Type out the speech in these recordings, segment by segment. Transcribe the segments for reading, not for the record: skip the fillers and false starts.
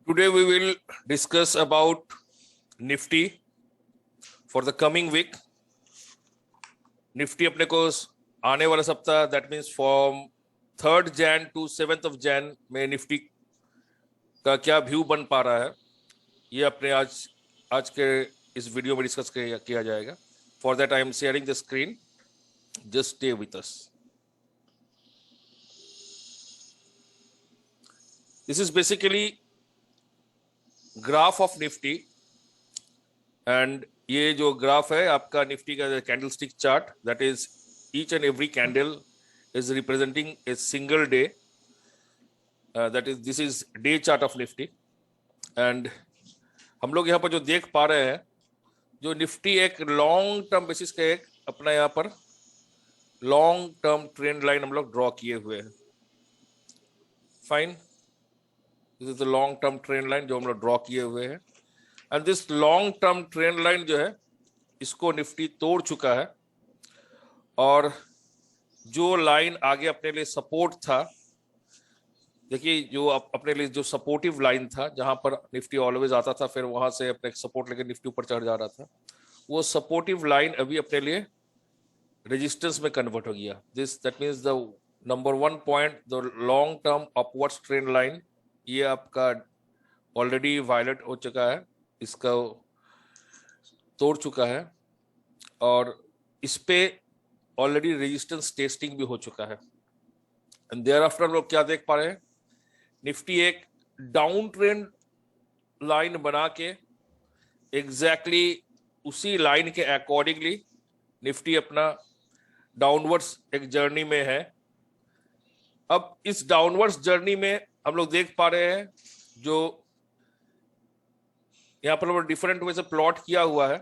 Today we will discuss about Nifty for the coming week. Nifty अपने को आने वाला सप्ताह that means from 3rd Jan to 7th of Jan में Nifty का क्या व्यू बन पा रहा है ये अपने आज के इस वीडियो में डिस्कस किया जाएगा. For that I am sharing the screen. Just stay with us. This is basically graph of Nifty and ये जो ग्राफ है आपका निफ्टी का candlestick chart that is each and every candle is representing a single day that is this is day chart of Nifty and हम लोग यहाँ पर जो देख पा रहे हैं जो निफ्टी एक लॉन्ग टर्म बेसिस का एक अपना यहाँ पर लॉन्ग टर्म ट्रेंड लाइन हम लोग ड्रॉ किए हुए हैं. Fine, this is the long term trend line जो हम लोग ड्रॉ किए हुए हैं and this long term trend line जो है इसको निफ्टी तोड़ चुका है और जो लाइन आगे अपने लिए सपोर्ट था, देखिए जो अपने लिए जो सपोर्टिव लाइन था जहां पर निफ्टी ऑलवेज आता था फिर वहां से अपने सपोर्ट लेकर निफ्टी ऊपर चढ़ जा रहा था, वो सपोर्टिव लाइन अभी अपने लिए रेजिस्टेंस में कन्वर्ट हो गया. This that means the number 1 point the long term upwards trend line ये आपका ऑलरेडी वायलेट हो चुका है, इसका तोड़ चुका है और इस पे ऑलरेडी रेजिस्टेंस टेस्टिंग भी हो चुका है. एंड देयर आफ्टर हम लोग क्या देख पा रहे हैं, निफ्टी एक डाउन ट्रेंड लाइन बना के एग्जैक्टली उसी लाइन के अकॉर्डिंगली निफ्टी अपना डाउनवर्ड्स एक जर्नी में है. अब इस डाउनवर्ड्स जर्नी में हम लोग देख पा रहे हैं जो यहाँ पर डिफरेंट वे से प्लॉट किया हुआ है.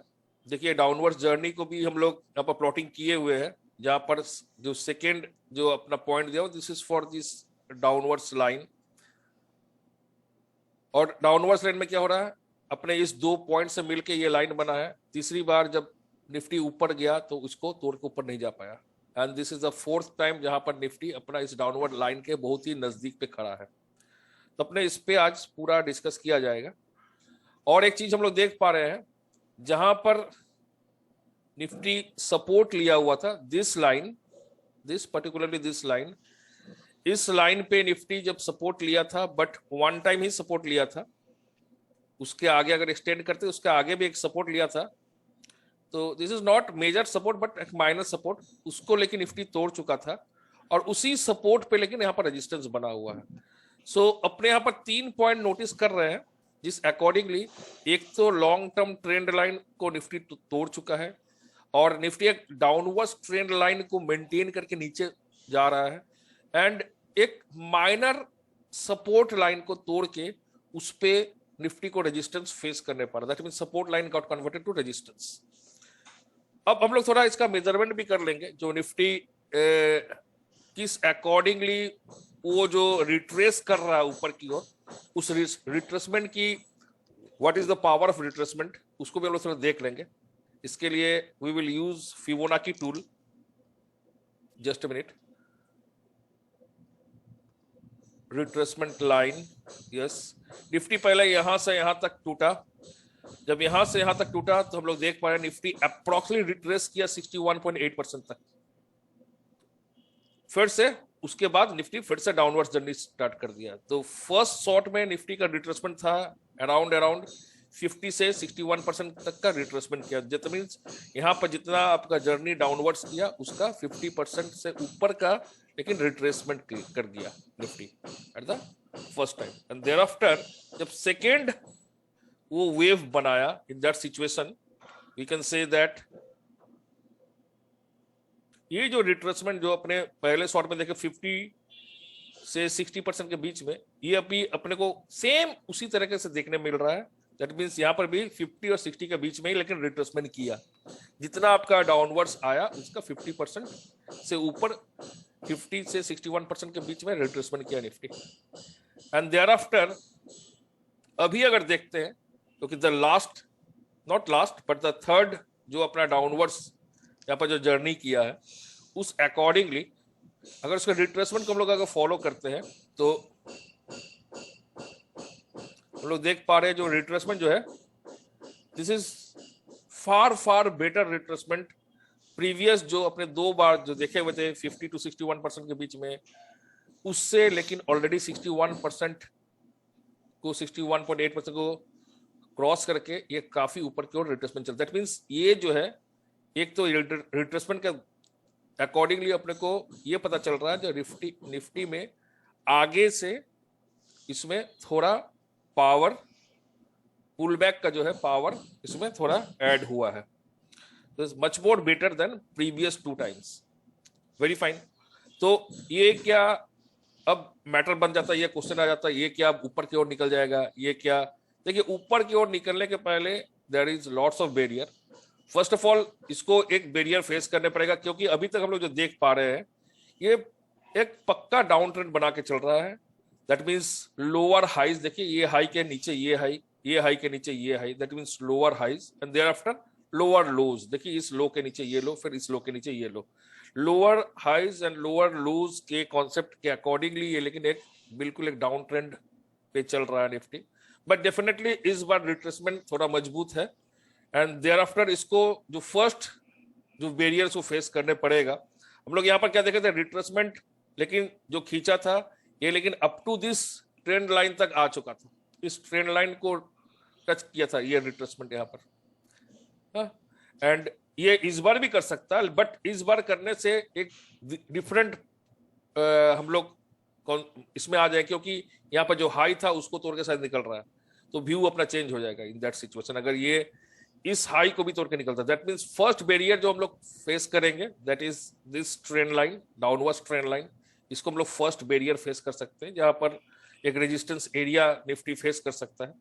देखिए डाउनवर्ड्स जर्नी को भी हम लोग यहाँ पर प्लॉटिंग किए हुए हैं जहां पर जो सेकेंड जो अपना पॉइंट दिया this is for this downwards line और डाउनवर्ड्स लाइन में क्या हो रहा है अपने इस 2 पॉइंट से मिलके ये लाइन बना है. तीसरी बार जब निफ्टी ऊपर गया तो इसको तोड़ के ऊपर नहीं जा पाया and this is the 4th time जहां पर निफ्टी अपना इस डाउनवर्ड लाइन के बहुत ही नजदीक पे खड़ा है. तो अपने इस पे आज पूरा डिस्कस किया जाएगा. और एक चीज हम लोग देख पा रहे हैं जहां पर निफ्टी सपोर्ट लिया हुआ था this line, this particularly this line, इस लाइन पे निफ्टी जब सपोर्ट लिया था बट 1 टाइम ही सपोर्ट लिया था, उसके आगे अगर एक्सटेंड करते उसके आगे भी एक सपोर्ट लिया था तो this is not major support but एक माइनर सपोर्ट, उसको लेकिन निफ्टी तोड़ चुका था और उसी सपोर्ट पे लेकिन यहाँ पर रेजिस्टेंस बना हुआ है. सो अपने यहाँ पर 3 पॉइंट नोटिस कर रहे हैं जिस अकॉर्डिंगली एक तो लॉन्ग टर्म ट्रेंड लाइन को निफ्टी तोड़ चुका है और निफ्टी एक डाउनवर्ड ट्रेंड लाइन को मेंटेन करके नीचे जा रहा है एंड एक माइनर सपोर्ट लाइन को तोड़ के उस पे निफ्टी को रेजिस्टेंस फेस करने पड़ रहा है. That means support line got converted to resistance. अब हम लोग थोड़ा इसका मेजरमेंट भी कर लेंगे जो निफ्टी किस अकॉर्डिंगली वो जो रिट्रेस कर रहा है ऊपर की ओर, उस रिट्रेसमेंट की what is the power of retracement उसको भी हम लोग थोड़ा देख लेंगे. इसके लिए we will use Fibonacci tool. Just a minute. Retracement line, yes, Nifty पहले यहां से यहां तक टूटा, जब यहां से यहां तक टूटा तो हम लोग देख पा रहे हैं निफ्टी अप्रोक्सीमेटली रिट्रेस किया 61.8% तक, फिर से उसके बाद निफ्टी फिर से डाउनवर्ड जर्नी स्टार्ट कर दिया. तो फर्स्ट शॉट में निफ्टी का रिट्रेसमेंट था अराउंड 50 से 61% तक का रिट्रेसमेंट किया. दैट मींस यहाँ पर जितना आपका जर्नी डाउनवर्ड्स किया उसका 50% से ऊपर का लेकिन रिट्रेसमेंट कर दिया Nifty at the first time. And thereafter जब सेकेंड वो वेव बनाया in that situation we can say that ये जो रिट्रेसमेंट जो अपने पहले शॉट में देखे 50 से 60% के बीच में, ये अभी अपने को सेम उसी तरीके से देखने मिल रहा है. दैट मीन्स यहाँ पर भी 50 और 60 के बीच में ही लेकिन रिट्रेसमेंट किया. जितना आपका डाउनवर्ड्स आया उसका 50% से ऊपर 50 से 61% के बीच में रिट्रेसमेंट किया निफ्टी. एंड देयर आफ्टर अभी अगर देखते हैं क्योंकि the last not last but the third जो अपना डाउनवर्ड्स यहाँ पर जो जर्नी किया है उस अकॉर्डिंगली अगर उसका रिट्रेसमेंट को हम लोग अगर फॉलो करते हैं तो हम लोग देख पा रहे हैं जो रिट्रेसमेंट जो है, this is far far better retracement previous जो अपने 2 बार जो देखे हुए थे 50 to 61% के बीच में, उससे लेकिन ऑलरेडी 61% को 61.8% को क्रॉस करके ये काफी ऊपर की ओर रिट्रेसमेंट चलता है। दैट मींस ये जो है, एक तो रिट्रेसमेंट का अकॉर्डिंगली अपने को ये पता चल रहा है जो निफ्टी में आगे से इसमें थोड़ा पावर पुल बैक का जो है पावर इसमें थोड़ा ऐड हुआ है, much more better than previous 2 times. Very fine. तो ये क्या अब मैटर बन जाता है, ये क्वेश्चन आ जाता है, ये क्या ऊपर की ओर निकल जाएगा, ये क्या? देखिए, ऊपर की ओर निकलने के पहले there is lots of barrier. First of all इसको एक बैरियर फेस करने पड़ेगा, क्योंकि अभी तक हम लोग जो देख पा रहे हैं ये एक पक्का डाउन ट्रेंड बना के चल रहा है। दैट मीन्स लोअर हाइज, देखिए ये हाई के नीचे ये हाई, ये हाई के नीचे ये high, that means lower highs and thereafter lower lows. देखिए इस लो के नीचे ये लो, फिर इस लो के नीचे ये low, lower highs and lower lows के कॉन्सेप्ट के अकॉर्डिंगली ये लेकिन एक बिल्कुल एक डाउन ट्रेंड पे चल रहा है निफ्टी। बट डेफिनेटली इस बार रिट्रेसमेंट थोड़ा मजबूत है एंड देयर आफ्टर इसको जो फर्स्ट जो बैरियर्स को फेस करने पड़ेगा। हम लोग यहाँ पर क्या देखे थे, रिट्रेसमेंट लेकिन जो खींचा था ये लेकिन up to this trend line तक आ चुका था, इस ट्रेंड लाइन को टच किया था ये रिट्रेसमेंट यहाँ पर। एंड ये इस बार भी कर सकता है, बट इस बार करने से एक डिफरेंट हम लोग इसमें आ जाए, क्योंकि यहाँ पर जो हाई था उसको तोड़ के शायद निकल रहा है, तो व्यू अपना चेंज हो जाएगा इन दैट सिचुएशन। अगर ये इस हाई को भी तोड़ के निकलता, दैट मींस फर्स्ट बैरियर जो हम लोग फेस करेंगे that is this trend line, downward trend line. इसको हम लोग फर्स्ट बैरियर फेस कर सकते हैं, जहां पर एक रेजिस्टेंस एरिया निफ्टी फेस कर सकता है।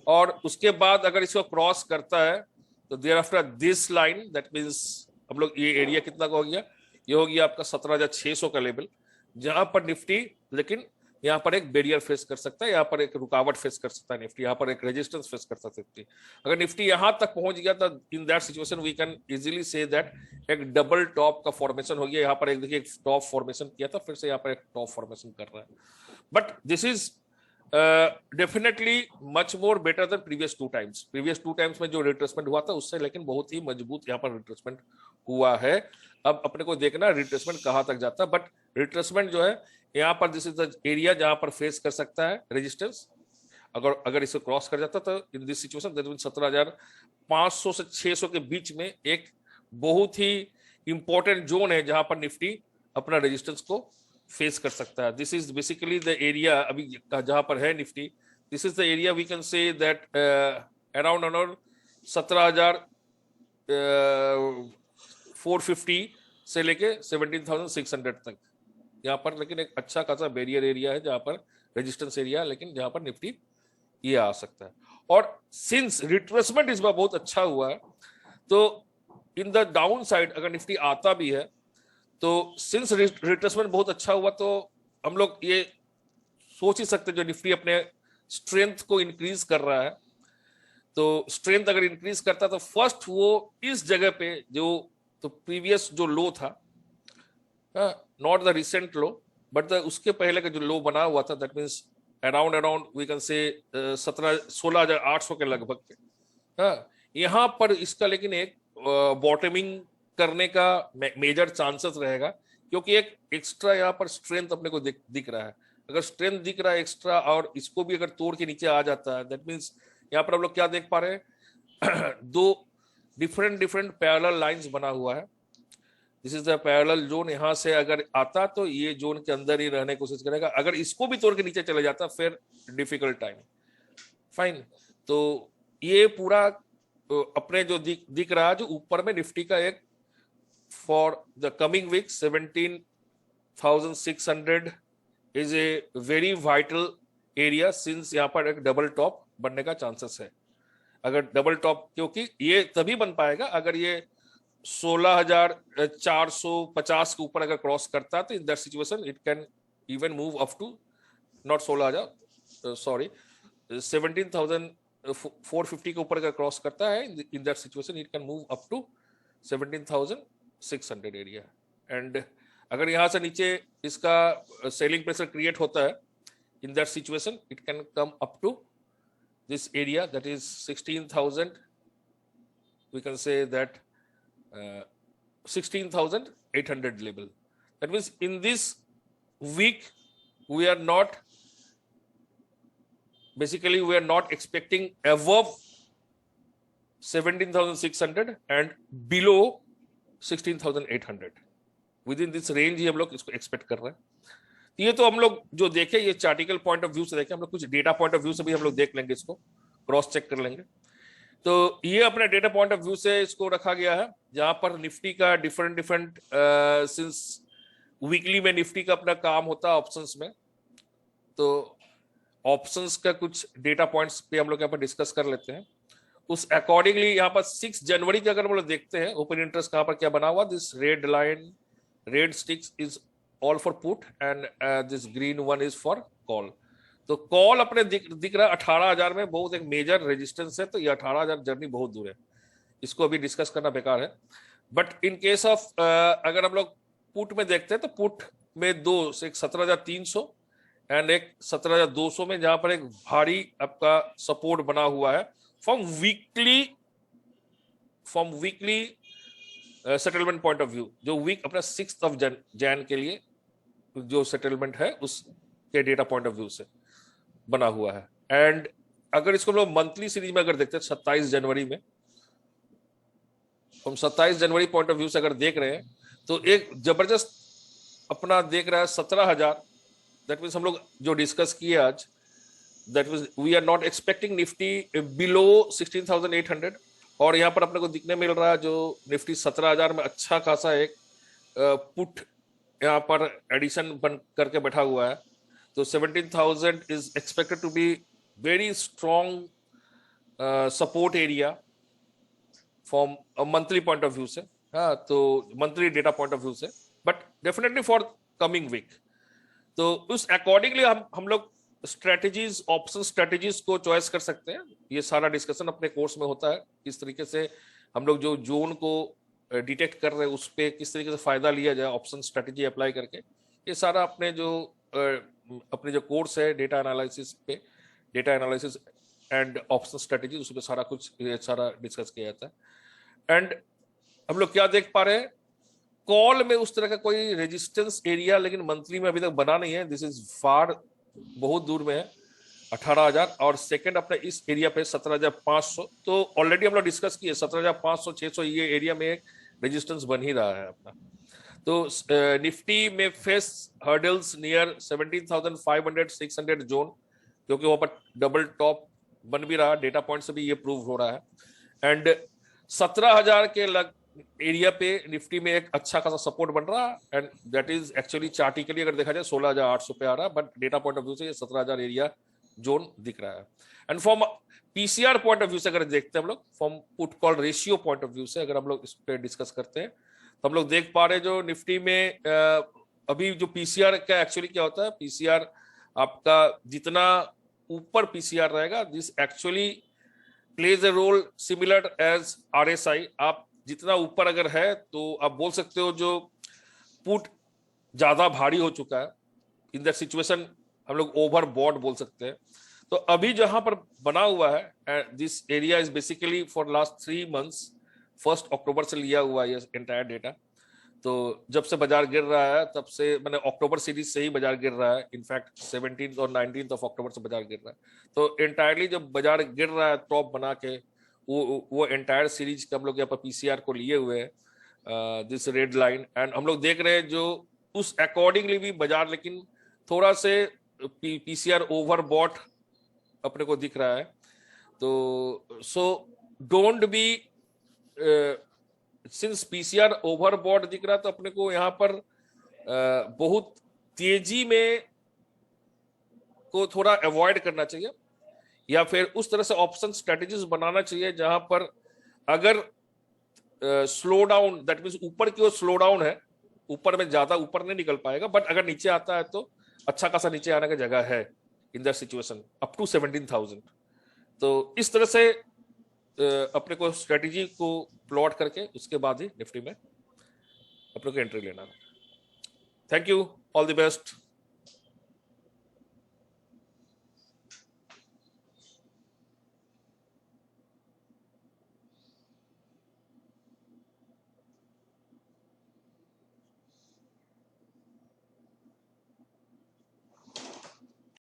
और उसके बाद अगर इसको क्रॉस करता है तो thereafter this line, that means हम लोग ये एरिया कितना का हो गया, ये हो गया आपका 17,600 का लेवल, जहां पर निफ्टी लेकिन यहाँ पर एक बैरियर फेस कर सकता है, यहाँ पर एक रुकावट फेस कर सकता है निफ्टी, यहाँ पर एक रेजिस्टेंस फेस कर सकती है। अगर निफ्टी यहाँ तक पहुंच गया तो in that situation we can easily say that एक डबल टॉप का फॉर्मेशन हो गया। यहाँ पर एक देखिए एक टॉप फॉर्मेशन किया था, फिर से यहाँ पर एक टॉप फॉर्मेशन कर रहा है। But this is definitely much more better than previous 2 times. Previous 2 times में जो रिट्रेसमेंट हुआ था उससे लेकिन बहुत ही मजबूत यहाँ पर रिट्रेसमेंट हुआ है। अब अपने को देखना रिट्रेसमेंट कहाँ तक जाता है, बट रिट्रेसमेंट जो है यहाँ पर दिस इज द एरिया जहां पर फेस कर सकता है रेजिस्टेंस। अगर इसे क्रॉस कर जाता तो in this situation that means 17,500 से 600 के बीच में एक बहुत ही इंपॉर्टेंट जोन है जहां पर निफ्टी अपना रेजिस्टेंस को फेस कर सकता है। This is basically the area अभी जहां पर है Nifty, this is the area we can say that around 17,450 से लेके 17,600 तक यहाँ पर लेकिन एक अच्छा खासा बैरियर एरिया है, जहां पर रेजिस्टेंस एरिया, लेकिन जहां पर निफ्टी ये आ सकता है। और सिंस रिट्रेसमेंट इस बार बहुत अच्छा हुआ है, तो इन द डाउन साइड अगर निफ्टी आता भी है तो सिंस रिट्रेसमेंट बहुत अच्छा हुआ तो हम लोग ये सोच ही सकते जो निफ्टी अपने स्ट्रेंथ को इंक्रीज कर रहा है, तो स्ट्रेंथ अगर इंक्रीज करता तो फर्स्ट वो इस जगह पे जो तो प्रीवियस जो लो था, not the recent low but उसके पहले का जो लो बना हुआ था, that means around we can say 16,800 के लगभग पे। यहाँ पर इसका लेकिन एक बॉटमिंग करने का मेजर चांसेस रहेगा, क्योंकि एक एक्स्ट्रा यहाँ पर स्ट्रेंथ अपने को दिख रहा है। अगर स्ट्रेंथ दिख रहा है एक्स्ट्रा और इसको भी अगर तोड़ के नीचे आ जाता है, दैट मीन्स यहाँ पर हम लोग क्या देख पा रहे हैं दो डिफरेंट पैरेलल लाइंस बना हुआ है। This is the parallel zone, यहाँ से अगर आता तो ये जोन के अंदर ही रहने की कोशिश करेगा, अगर इसको भी तोड़ के नीचे चले जाता फिर डिफिकल्ट टाइम। फाइन, तो ये पूरा अपने जो दिख रहा है जो ऊपर में निफ्टी का एक for the coming week 17,600 is a very vital area, since यहाँ पर एक डबल टॉप बनने का चांसेस है। अगर डबल टॉप, क्योंकि ये तभी बन पाएगा अगर ये 16,450 के ऊपर अगर क्रॉस करता है तो in that situation it can even move up to not 16,000 sorry 17,450 के ऊपर अगर क्रॉस करता है in that situation it can move up to 17,600 area. And अगर यहाँ से नीचे इसका सेलिंग प्रेशर क्रिएट होता है in that situation it can come up to this area, that is 16,000, we can say that 16,800 level. That means in this week we are not expecting above 17,600 and below 16,800. Within this range ही हम लोग इसको expect कर रहे हैं. ये तो हम लोग जो देखे, ये चार्टिकल पॉइंट ऑफ व्यू से देखे, हम लोग कुछ डेटा पॉइंट ऑफ व्यू से भी हम लोग देख लेंगे, इसको क्रॉस चेक कर लेंगे. तो ये अपने डेटा पॉइंट ऑफ व्यू से इसको रखा गया है, जहां पर निफ्टी का डिफरेंट सिंस वीकली में निफ्टी का अपना काम होता है ऑप्शंस में. तो ऑप्शंस का कुछ डेटा पॉइंट्स पे हम लोग यहाँ पर डिस्कस कर लेते हैं. उस अकॉर्डिंगली यहाँ पर 6 जनवरी का अगर हम लोग देखते हैं ओपन इंटरेस्ट कहां पर क्या बना हुआ, this red line, red sticks is all for put and this green one is for call. तो कॉल अपने दिख रहा है 18,000 में, बहुत एक मेजर रेजिस्टेंस है. तो ये 18,000 जर्नी बहुत दूर है, इसको अभी डिस्कस करना बेकार है. बट इन केस ऑफ अगर हम लोग पुट में देखते हैं तो पुट में दो, एक 17,300 एंड एक 17,200 में, जहां पर एक भारी आपका सपोर्ट बना हुआ है from weekly settlement point of view. जो वीक अपना 6th of Jan के लिए जो सेटलमेंट है उसके डेटा पॉइंट ऑफ व्यू से बना हुआ है. एंड अगर इसको हम लोग मंथली सीरीज में अगर देखते हैं 27 जनवरी में, हम 27 जनवरी पॉइंट ऑफ व्यू से अगर देख रहे हैं तो एक जबरदस्त अपना देख रहा है 17,000. दैट मीन्स हम लोग जो डिस्कस किए आज, that means we are not expecting Nifty below 16,800. और यहाँ पर अपने को दिखने मिल रहा है जो निफ्टी 17,000 में अच्छा खासा एक पुट यहाँ पर एडिशन बन करके बैठा हुआ है. तो 17,000 is expected to be very strong support area from monthly point of view से. हाँ, तो monthly data point of view से, but definitely for coming week. तो उस अकॉर्डिंगली हम लोग स्ट्रेटेजीज, ऑप्शन स्ट्रेटेजीज को चॉइस कर सकते हैं. ये सारा डिस्कशन अपने कोर्स में होता है, किस तरीके से हम लोग जो जोन को डिटेक्ट कर रहे हैं उस पर किस तरीके से फायदा लिया जाए ऑप्शन स्ट्रेटेजी अप्लाई करके. ये सारा अपने जो कोर्स है डेटा एनालिसिस पे, data analysis and option strategy, उसमें सारा कुछ सारा डिस्कस किया जाता है. एंड हम लोग क्या देख पा रहे हैं, कॉल में उस तरह का कोई रेजिस्टेंस एरिया लेकिन मंथली में अभी तक बना नहीं है. दिस इज फार, बहुत दूर में है 18,000. और सेकंड अपना इस एरिया पे 17,500. तो ऑलरेडी हम लोग डिस्कस किए 17,500 600 ये एरिया में एक रेजिस्टेंस बन ही रहा है अपना. तो निफ्टी में फेस हर्डल्स नियर 17,500 600 जोन, क्योंकि वहां पर डबल टॉप बन भी रहा, डेटा पॉइंट से भी ये प्रूव हो रहा है. एंड 17,000 के लग एरिया पे निफ्टी में एक अच्छा खासा सपोर्ट बन रहा है. एंड दैट इज एक्चुअली चार्टिकली अगर देखा जाए 16,800 पे आ रहा है, but data point of view से ये 17,000 एरिया जोन दिख रहा है. And from PCR point of view से अगर देखते हैं हम लोग, from put call ratio point of view से अगर हम लोग इस पे डिस्कस करते हैं, तो हम लोग देख पा रहे हैं जो निफ्टी में अभी जो पीसीआर का एक्चुअली क्या होता है, पीसीआर आपका जितना ऊपर पीसीआर रहेगा, this actually plays a role similar as RSI. आप जितना ऊपर अगर है तो आप बोल सकते हो जो पुट ज्यादा भारी हो चुका है, इन दैट सिचुएशन हम लोग ओवरबॉट बोल सकते हैं. तो अभी जहां पर बना हुआ है, this area is basically for last 3 months, 1 अक्टूबर से लिया हुआ है ये एंटायर डेटा. तो जब से बाजार गिर रहा है तब से, मैंने अक्टूबर सीरीज से ही बाजार गिर रहा है. इनफैक्ट 17th और 19th ऑफ अक्टूबर से बाजार गिर रहा है. तो एंटायरली जब बाजार गिर रहा है टॉप बना के, वो एंटायर सीरीज के हम लोग यहाँ पर पीसीआर को लिए हुए हैं, दिस रेड लाइन. एंड हम लोग देख रहे हैं जो उस अकॉर्डिंगली भी बाजार लेकिन थोड़ा से पीसीआर ओवरबॉट अपने को दिख रहा है. तो so don't be, since PCR overbought दिख रहा है तो अपने को यहाँ पर बहुत तेजी में को थोड़ा अवॉइड करना चाहिए, या फिर उस तरह से ऑप्शन स्ट्रेटेजीज बनाना चाहिए जहां पर अगर स्लो डाउन, दैट मींस ऊपर की ओर स्लो डाउन है, ऊपर में ज्यादा ऊपर नहीं निकल पाएगा, बट अगर नीचे आता है तो अच्छा खासा नीचे आने का जगह है in that situation up to 17,000. तो इस तरह से अपने को स्ट्रेटेजी को प्लॉट करके उसके बाद ही निफ्टी में अपने को एंट्री लेना है. Thank you, all the best.